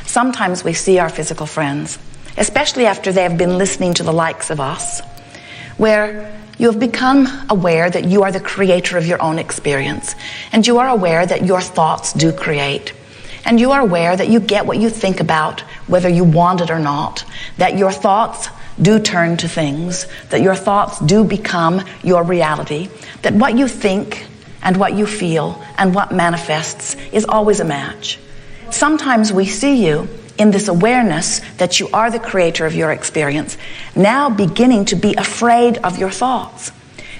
Sometimes we see our physical friends, especially after they have been listening to the likes of us, where you have become aware that you are the creator of your own experience, and you are aware that your thoughts do create, and you are aware that you get what you think about, whether you want it or not, that your thoughts do turn to things, that your thoughts do become your reality, that what you think and what you feel and what manifests is always a match. Sometimes we see you in this awareness that you are the creator of your experience, now beginning to be afraid of your thoughts.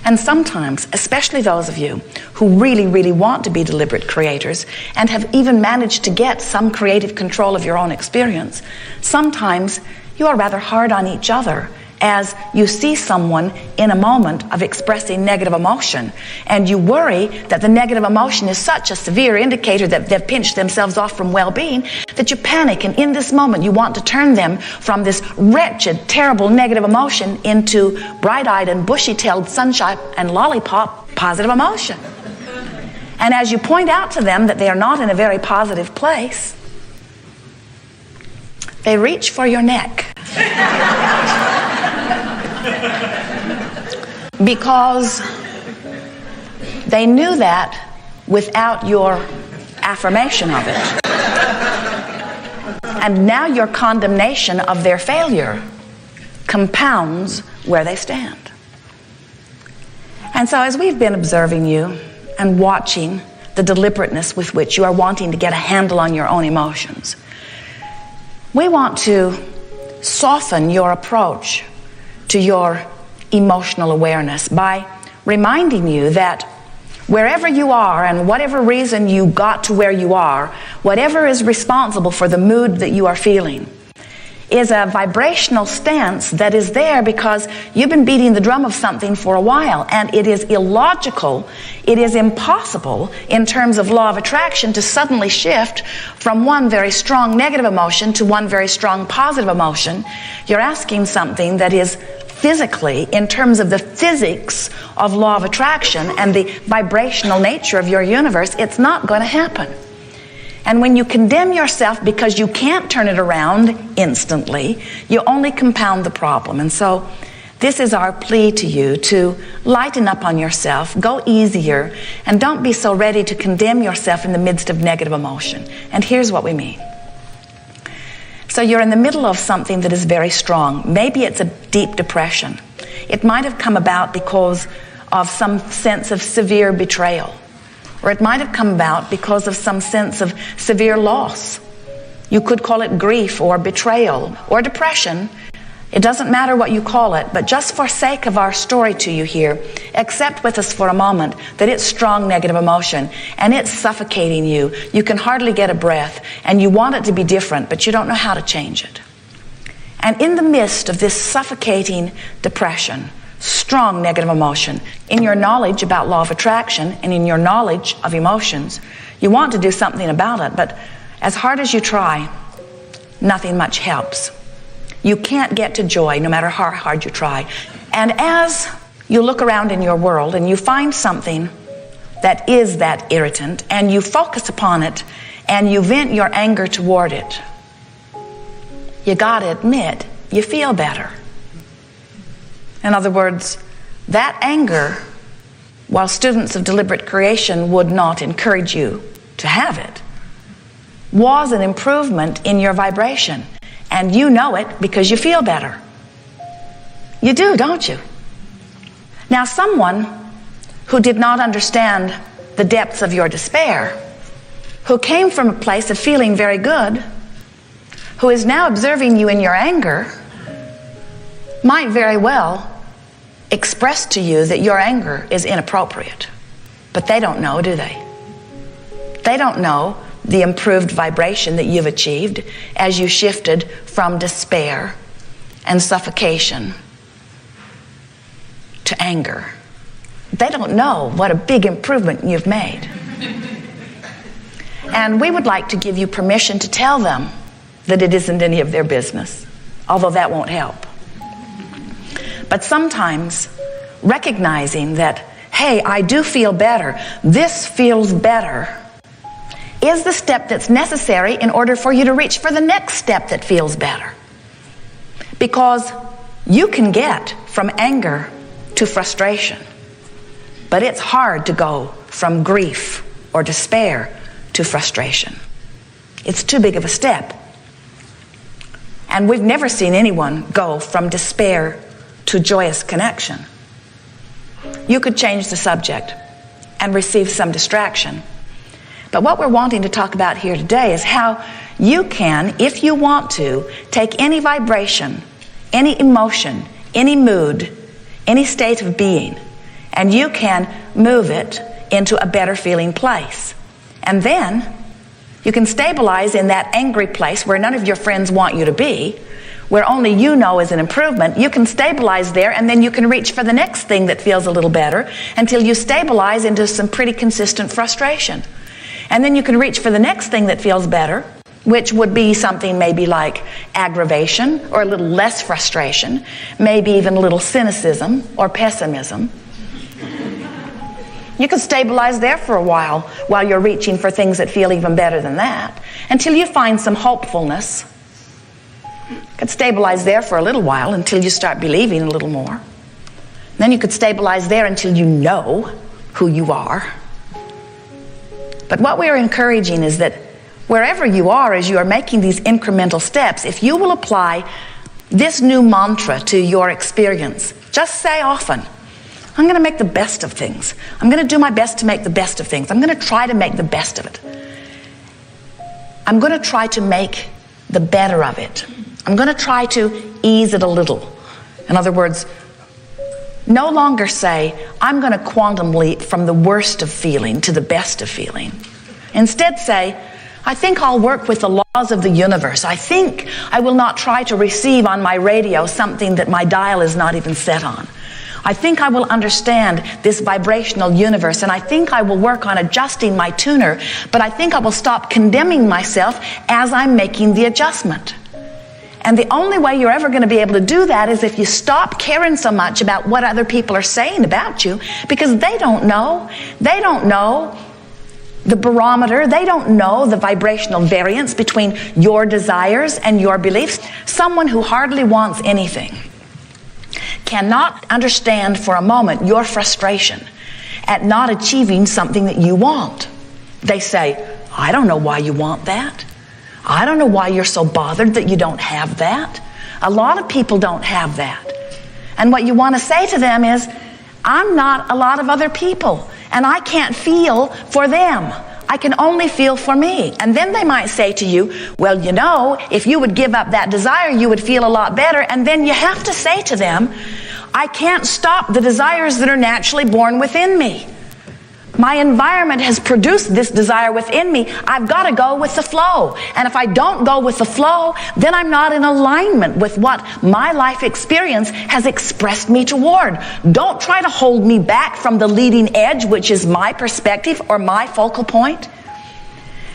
And sometimes, especially those of you who really, really want to be deliberate creators and have even managed to get some creative control of your own experience, sometimes you are rather hard on each other as you see someone in a moment of expressing negative emotion, and you worry that the negative emotion is such a severe indicator that they've pinched themselves off from well-being that you panic, and in this moment you want to turn them from this wretched, terrible negative emotion into bright-eyed and bushy-tailed sunshine and lollipop positive emotion. And as you point out to them that they are not in a very positive place, they reach for your neck. Because they knew that without your affirmation of it. And now your condemnation of their failure compounds where they stand. And so as we've been observing you and watching the deliberateness with which you are wanting to get a handle on your own emotions, we want to soften your approach to your emotional awareness by reminding you that wherever you are and whatever reason you got to where you are, whatever is responsible for the mood that you are feeling is a vibrational stance that is there because you've been beating the drum of something for a while, and it is illogical, it is impossible in terms of law of attraction to suddenly shift from one very strong negative emotion to one very strong positive emotion. You're asking something that is physically, in terms of the physics of law of attraction and the vibrational nature of your universe, it's not going to happen. And when you condemn yourself because you can't turn it around instantly, you only compound the problem. And so this is our plea to you to lighten up on yourself, go easier, and don't be so ready to condemn yourself in the midst of negative emotion. And here's what we mean. So you're in the middle of something that is very strong. Maybe it's a deep depression. It might have come about because of some sense of severe betrayal. Or it might have come about because of some sense of severe loss. You could call it grief or betrayal or depression. It doesn't matter what you call it, but just for sake of our story to you here, accept with us for a moment that it's strong negative emotion and it's suffocating you. You can hardly get a breath and you want it to be different, but you don't know how to change it. And in the midst of this suffocating depression, strong negative emotion, in your knowledge about law of attraction and in your knowledge of emotions, you want to do something about it, but as hard as you try, nothing much helps. You can't get to joy no matter how hard you try. And as you look around in your world and you find something that is that irritant and you focus upon it and you vent your anger toward it, you gotta admit, you feel better. In other words, that anger, while students of deliberate creation would not encourage you to have it, was an improvement in your vibration. And you know it because you feel better. You do, don't you? Now, someone who did not understand the depths of your despair, who came from a place of feeling very good, who is now observing you in your anger, might very well express to you that your anger is inappropriate. But they don't know, do they? They don't know the improved vibration that you've achieved as you shifted from despair and suffocation to anger. They don't know what a big improvement you've made. And we would like to give you permission to tell them that it isn't any of their business, although that won't help. But sometimes recognizing that, hey, I do feel better, this feels better, is the step that's necessary in order for you to reach for the next step that feels better. Because you can get from anger to frustration, but it's hard to go from grief or despair to frustration. It's too big of a step. And we've never seen anyone go from despair to joyous connection. You could change the subject and receive some distraction. But what we're wanting to talk about here today is how you can, if you want to, take any vibration, any emotion, any mood, any state of being, and you can move it into a better feeling place. And then you can stabilize in that angry place where none of your friends want you to be, where only you know is an improvement. You can stabilize there, and then you can reach for the next thing that feels a little better until you stabilize into some pretty consistent frustration. And then you can reach for the next thing that feels better, which would be something maybe like aggravation or a little less frustration, maybe even a little cynicism or pessimism. You can stabilize there for a while you're reaching for things that feel even better than that, until you find some hopefulness. You could stabilize there for a little while until you start believing a little more. Then you could stabilize there until you know who you are. But what we are encouraging is that wherever you are as you are making these incremental steps, if you will apply this new mantra to your experience, just say often, I'm going to make the best of things. I'm going to do my best to make the best of things. I'm going to try to make the best of it. I'm going to try to make the better of it. I'm going to try to ease it a little. In other words, no longer say, I'm going to quantum leap from the worst of feeling to the best of feeling. Instead say, I think I'll work with the laws of the universe. I think I will not try to receive on my radio something that my dial is not even set on. I think I will understand this vibrational universe, and I think I will work on adjusting my tuner, but I think I will stop condemning myself as I'm making the adjustment. And the only way you're ever going to be able to do that is if you stop caring so much about what other people are saying about you, because they don't know. They don't know the barometer. They don't know the vibrational variance between your desires and your beliefs. Someone who hardly wants anything cannot understand for a moment your frustration at not achieving something that you want. They say, I don't know why you want that. I don't know why you're so bothered that you don't have that. A lot of people don't have that. And what you want to say to them is, I'm not a lot of other people, and I can't feel for them. I can only feel for me. And then they might say to you, well, you know, if you would give up that desire, you would feel a lot better. And then you have to say to them, I can't stop the desires that are naturally born within me. My environment has produced this desire within me. I've got to go with the flow. And if I don't go with the flow, then I'm not in alignment with what my life experience has expressed me toward. Don't try to hold me back from the leading edge, which is my perspective or my focal point.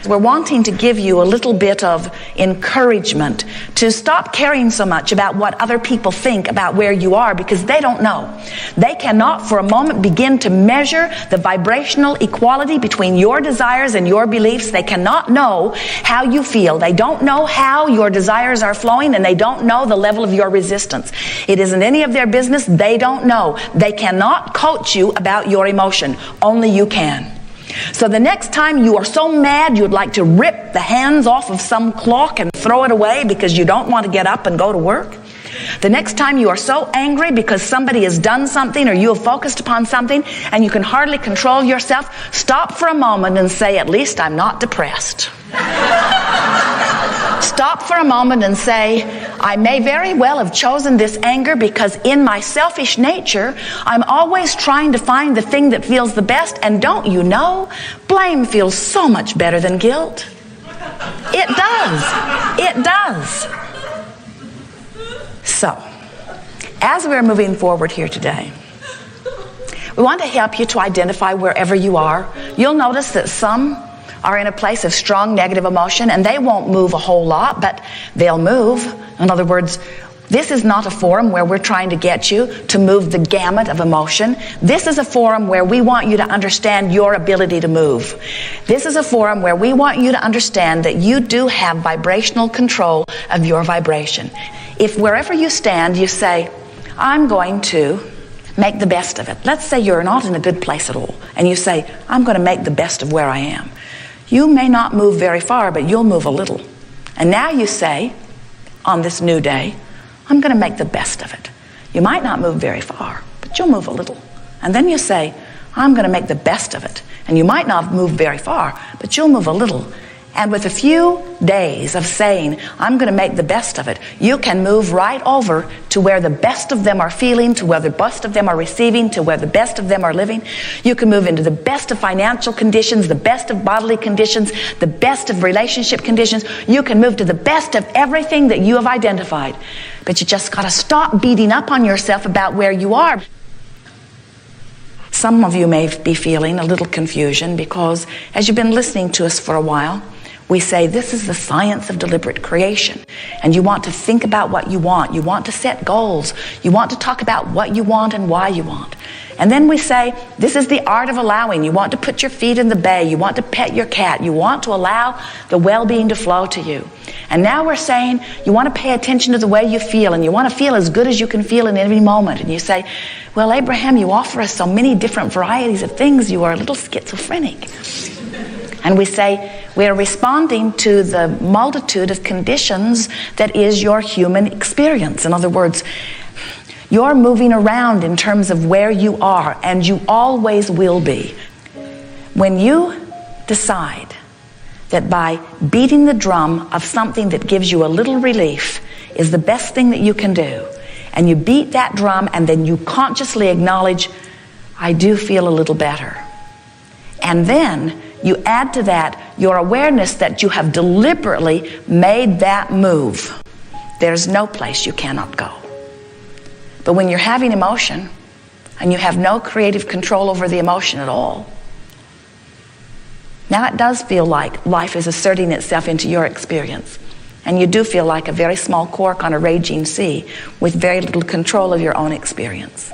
We're wanting to give you a little bit of encouragement to stop caring so much about what other people think about where you are, because they don't know. They cannot for a moment begin to measure the vibrational equality between your desires and your beliefs. They cannot know how you feel. They don't know how your desires are flowing, and they don't know the level of your resistance. It isn't any of their business. They don't know. They cannot coach you about your emotion. Only you can. So the next time you are so mad you'd like to rip the hands off of some clock and throw it away because you don't want to get up and go to work, the next time you are so angry because somebody has done something or you have focused upon something and you can hardly control yourself, stop for a moment and say, at least I'm not depressed. Stop for a moment and say, I may very well have chosen this anger because in my selfish nature, I'm always trying to find the thing that feels the best. And don't you know, blame feels so much better than guilt. It does. It does. So, as we're moving forward here today, we want to help you to identify wherever you are. You'll notice that some are in a place of strong negative emotion, and they won't move a whole lot, but they'll move. In other words, This is not a forum where we're trying to get you to move the gamut of emotion. This is a forum where we want you to understand your ability to move. This is a forum where we want you to understand that you do have vibrational control of your vibration. If wherever you stand, you say, I'm going to make the best of it. Let's say you're not in a good place at all, and you say, I'm going to make the best of where I am. You may not move very far, but you'll move a little. And now you say, on this new day, I'm going to make the best of it. You might not move very far, but you'll move a little. And then you say, I'm going to make the best of it. And you might not move very far, but you'll move a little. And with a few days of saying, I'm going to make the best of it, you can move right over to where the best of them are feeling, to where the best of them are receiving, to where the best of them are living. You can move into the best of financial conditions, the best of bodily conditions, the best of relationship conditions. You can move to the best of everything that you have identified. But you just got to stop beating up on yourself about where you are. Some of you may be feeling a little confusion because as you've been listening to us for a while, we say this is the science of deliberate creation, and you want to think about what you want. You want to set goals. You want to talk about what you want and why you want. And then we say this is the art of allowing. You want to put your feet in the bay. You want to pet your cat. You want to allow the well-being to flow to you. And now we're saying you want to pay attention to the way you feel, and you want to feel as good as you can feel in every moment. And you say, well, Abraham, you offer us so many different varieties of things. You are a little schizophrenic. And we say, we're responding to the multitude of conditions that is your human experience. In other words, you're moving around in terms of where you are, and you always will be. When you decide that by beating the drum of something that gives you a little relief is the best thing that you can do, and you beat that drum and then you consciously acknowledge, I do feel a little better. And then you add to that your awareness that you have deliberately made that move. There's no place you cannot go. But when you're having emotion and you have no creative control over the emotion at all, now it does feel like life is asserting itself into your experience. And you do feel like a very small cork on a raging sea with very little control of your own experience.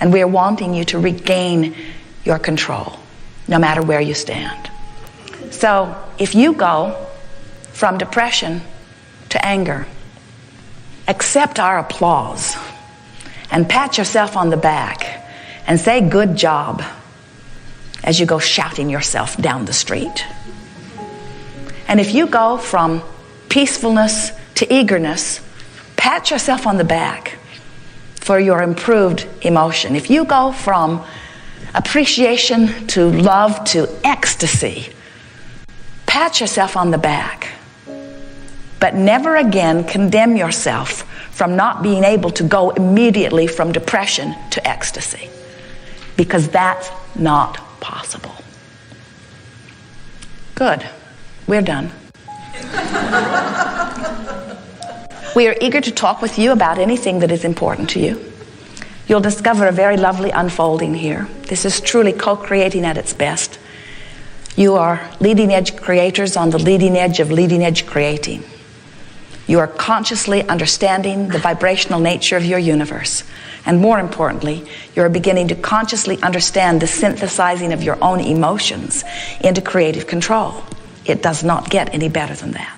And we're wanting you to regain your control, no matter where you stand. So if you go from depression to anger, accept our applause and pat yourself on the back and say good job as you go shouting yourself down the street. And if you go from peacefulness to eagerness, pat yourself on the back for your improved emotion. If you go from appreciation to love to ecstasy, pat yourself on the back. But never again condemn yourself from not being able to go immediately from depression to ecstasy, because that's not possible. Good. We're done. We are eager to talk with you about anything that is important to you. You'll discover a very lovely unfolding here. This is truly co-creating at its best. You are leading edge creators on the leading edge of leading edge creating. You are consciously understanding the vibrational nature of your universe. And more importantly, you're beginning to consciously understand the synthesizing of your own emotions into creative control. It does not get any better than that.